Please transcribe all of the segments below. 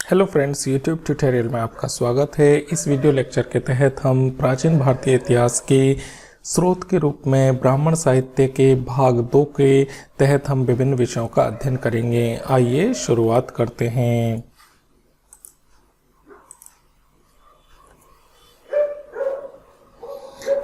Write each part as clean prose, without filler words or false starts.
Hello friends, YouTube tutorial में आपका स्वागत है। इस वीडियो लेक्चर के तहत हम प्राचीन भारतीय इतिहास के स्रोत के रूप में ब्राह्मण साहित्य के भाग 2 के तहत हम विभिन्न विषयों का अध्ययन करेंगे। आइए शुरुआत करते हैं।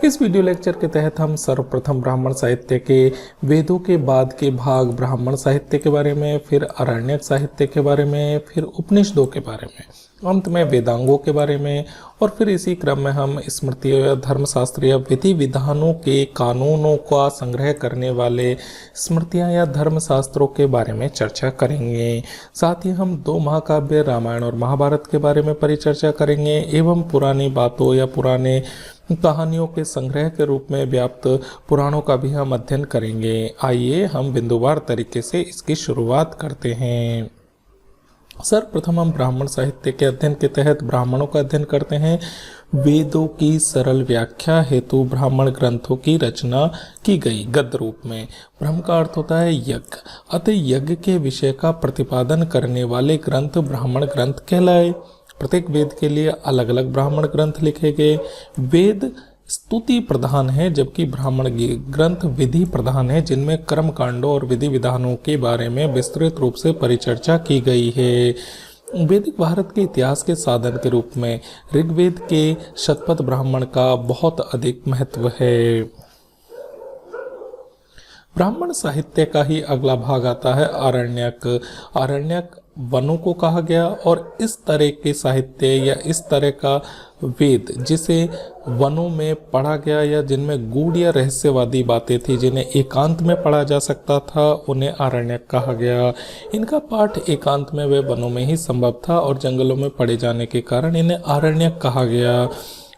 इस वीडियो लेक्चर के तहत हम सर्वप्रथम ब्राह्मण साहित्य के वेदों के बाद के भाग ब्राह्मण साहित्य के बारे में, फिर आरण्यक साहित्य के बारे में, फिर उपनिषदों के बारे में, अंत में वेदांगों के बारे में, और फिर इसी क्रम में हम स्मृतियों, धर्मशास्त्रीय विधि विधानों के कानूनों का संग्रह करने वाले स्मृतियां या धर्मशास्त्रों के बारे में चर्चा करेंगे। साथ ही हम 2 महाकाव्य रामायण और महाभारत के बारे में परिचर्चा करेंगे एवं पुरानी बातों या पुराने कहानियों के संग्रह के रूप में व्याप्त पुराणों का भी हम अध्ययन करेंगे। आइए हम बिंदुवार तरीके से इसकी शुरुआत करते हैं। सर्वप्रथम हम ब्राह्मण साहित्य के अध्ययन के तहत ब्राह्मणों का अध्ययन करते हैं। वेदों की सरल व्याख्या हेतु ब्राह्मण ग्रंथों की रचना की गई गद्य रूप में। ब्रह्म का अर्थ होता है यज्ञ, अतः यज्ञ के विषय का प्रतिपादन करने वाले ग्रंथ ब्राह्मण ग्रंथ कहलाए। प्रत्येक वेद के लिए अलग अलग ब्राह्मण ग्रंथ लिखे गए। वेद स्तुति प्रधान है जबकि ब्राह्मण ग्रंथ विधि प्रधान है, जिनमें कर्म कांडों और विधि विधानों के बारे में विस्तृत रूप से परिचर्चा की गई है। वैदिक भारत के इतिहास के साधन के रूप में ऋग्वेद के शतपथ ब्राह्मण का बहुत अधिक महत्व है। ब्राह्मण साहित्य का ही अगला भाग आता है आरण्यक। आरण्यक वनों को कहा गया और इस तरह के साहित्य या इस तरह का वेद जिसे वनों में पढ़ा गया या जिनमें गूढ़ या रहस्यवादी बातें थी, जिन्हें एकांत में पढ़ा जा सकता था, उन्हें आरण्यक कहा गया। इनका पाठ एकांत में व वनों में ही संभव था और जंगलों में पढ़े जाने के कारण इन्हें आरण्यक कहा गया।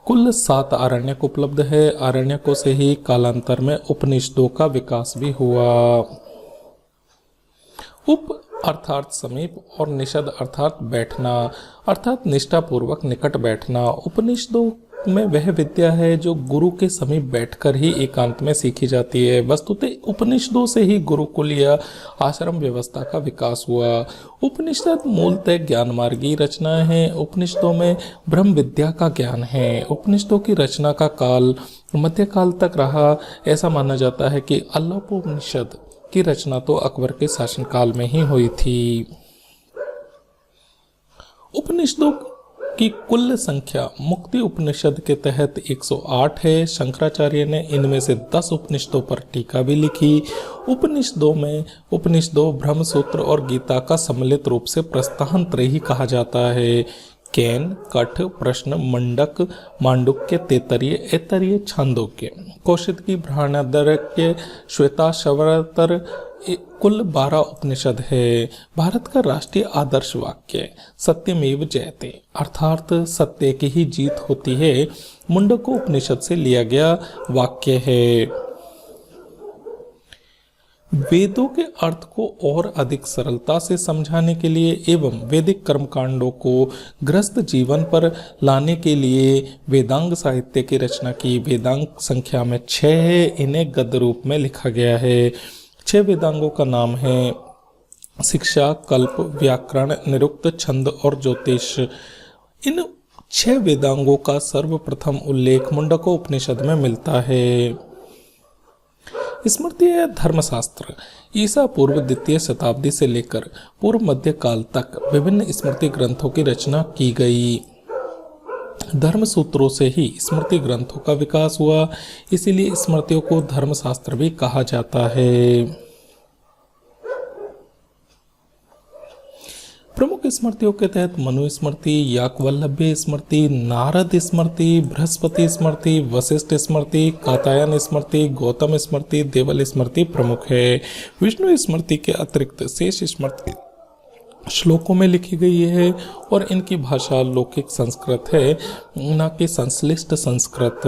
कुल 7 आरण्यक उपलब्ध है। आरण्यकों से ही कालांतर में उपनिषदों का विकास भी हुआ। उप अर्थात समीप और निषद अर्थात बैठना, अर्थात निष्ठापूर्वक निकट बैठना। उपनिषदों में वह विद्या है जो गुरु के समीप बैठकर ही एकांत में सीखी जाती है। वस्तुतः उपनिषदों से ही गुरुकुल या आश्रम व्यवस्था का विकास हुआ। उपनिषद मूलतः ज्ञान मार्गी रचनाएं हैं। उपनिषदों में ब्रह्म विद्या का ज्ञान है। उपनिषदों की रचना का काल मध्यकाल तक रहा। ऐसा माना जाता है कि अल्लोपोपनिषद की रचना तो अकबर के शासनकाल में ही हुई थी। उपनिषदों की कुल संख्या मुक्ति उपनिषद के तहत 108 है। शंकराचार्य ने इनमें से 10 उपनिषदों पर टीका भी लिखी। उपनिषदों ब्रह्मसूत्र और गीता का सम्मिलित रूप से प्रस्थान त्रयी कहा जाता है। केन, कठ, प्रश्न, मंडक, मांडुक्य, तैत्तरीय, ऐतरेय, छांदोग्य, कौशिकी, बृहदारण्यक, श्वेताश्वतर, कुल 12 उपनिषद है। भारत का राष्ट्रीय आदर्श वाक्य सत्यमेव जयते, अर्थात सत्य की ही जीत होती है, मुंडको उपनिषद से लिया गया वाक्य है। वेदों के अर्थ को और अधिक सरलता से समझाने के लिए एवं वैदिक कर्मकांडों को गृहस्थ जीवन पर लाने के लिए वेदांग साहित्य की रचना की। वेदांग संख्या में 6 है। इन्हें गद्य रूप में लिखा गया है। 6 वेदांगों का नाम है शिक्षा, कल्प, व्याकरण, निरुक्त, छंद और ज्योतिष। इन 6 वेदांगों का सर्वप्रथम उल्लेख मुंडको उपनिषद में मिलता है। स्मृति या धर्मशास्त्र ईसा पूर्व 2वीं शताब्दी से लेकर पूर्व मध्य काल तक विभिन्न स्मृति ग्रंथों की रचना की गई। धर्म सूत्रों से ही स्मृति ग्रंथों का विकास हुआ, इसीलिए स्मृतियों को धर्मशास्त्र भी कहा जाता है। प्रमुख स्मृतियों के तहत मनु स्मृति, याज्ञवल्क्य स्मृति, नारद स्मृति, बृहस्पति स्मृति, वशिष्ठ स्मृति, कात्यायन स्मृति, गौतम स्मृति, देवल स्मृति प्रमुख है। विष्णु स्मृति के अतिरिक्त शेष स्मृति श्लोकों में लिखी गई है और इनकी भाषा लौकिक संस्कृत है, न कि संश्लिष्ट संस्कृत।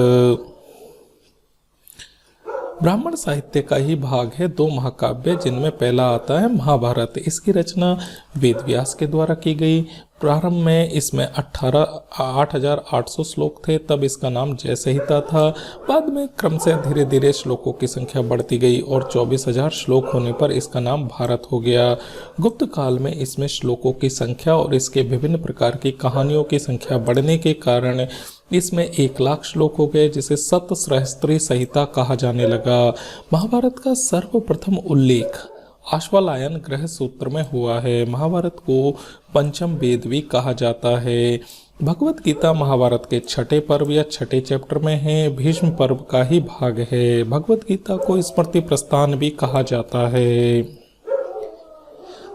ब्राह्मण साहित्य का ही भाग है 2 महाकाव्य, जिनमें पहला आता है महाभारत। इसकी रचना वेद व्यास के द्वारा की गई। प्रारंभ में इसमें 8,800 श्लोक थे, तब इसका नाम जय संहिता था। बाद में क्रम से धीरे धीरे श्लोकों की संख्या बढ़ती गई और 24,000 श्लोक होने पर इसका नाम भारत हो गया। गुप्त काल में इसमें श्लोकों की संख्या और इसके विभिन्न प्रकार की कहानियों की संख्या बढ़ने के कारण इसमें 1,00,000 श्लोक हो गए, जिसे सतसहस्त्री संहिता कहा जाने लगा। महाभारत का सर्वप्रथम उल्लेख आश्वालायन ग्रह सूत्र में हुआ है। महाभारत को पंचम वेद भी कहा जाता है। भगवत गीता महाभारत के छठे पर्व या छठे चैप्टर में है। भीष्म पर्व का ही भाग है। भगवत गीता को स्मृति प्रस्थान भी कहा जाता है।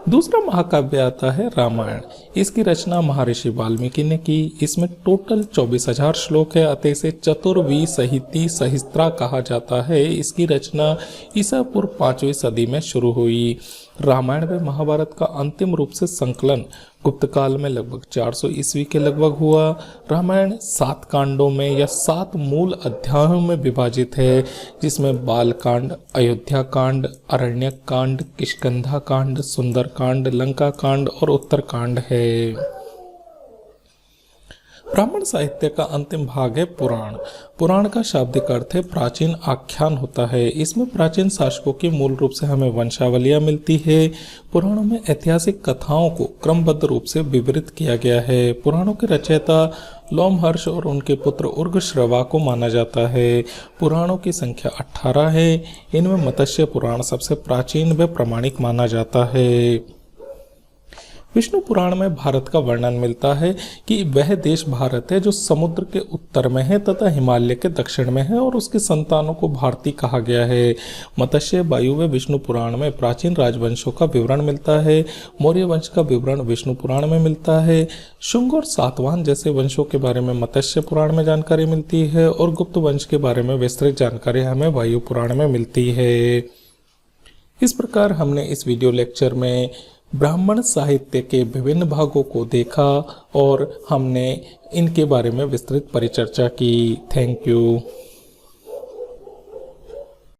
दूसरा महाकाव्य आता है रामायण। इसकी रचना महर्षि वाल्मीकि ने की। इसमें टोटल 24,000 श्लोक है, अतः इसे चतुर्वी सहिती सहस्त्रा कहा जाता है। इसकी रचना ईसा पूर्व 5वीं सदी में शुरू हुई। रामायण व महाभारत का अंतिम रूप से संकलन गुप्त काल में लगभग 400 ईस्वी के लगभग हुआ। रामायण 7 कांडों में या 7 मूल अध्यायों में विभाजित है, जिसमें बाल कांड, अयोध्या कांड, अरण्यक कांड, किष्किंधा कांड, सुंदर कांड, लंका कांड और उत्तर कांड है। ब्राह्मण साहित्य का अंतिम भाग है पुराण। पुराण का शाब्दिक अर्थ है प्राचीन आख्यान होता है। इसमें प्राचीन शासकों की मूल रूप से हमें वंशावलियां मिलती है। पुराणों में ऐतिहासिक कथाओं को क्रमबद्ध रूप से विवरित किया गया है। पुराणों के रचयिता लोमहर्ष और उनके पुत्र उर्गश्रवा को माना जाता है। पुराणों की संख्या 18 है। इनमें मत्स्य पुराण सबसे प्राचीन व प्रामाणिक माना जाता है। विष्णु पुराण में भारत का वर्णन मिलता है कि वह देश भारत है जो समुद्र के उत्तर में है तथा हिमालय के दक्षिण में है और उसकी संतानों को भारती कहा गया है। मत्स्य, वायु व विष्णु पुराण में प्राचीन राजवंशों का विवरण मिलता है। मौर्य वंश का विवरण विष्णु पुराण में मिलता है। शुंग और सातवाहन जैसे वंशों के बारे में मत्स्य पुराण में जानकारी मिलती है और गुप्त वंश के बारे में विस्तृत जानकारी हमें वायु पुराण में मिलती है। इस प्रकार हमने इस वीडियो लेक्चर में ब्राह्मण साहित्य के विभिन्न भागों को देखा और हमने इनके बारे में विस्तृत परिचर्चा की। Thank you.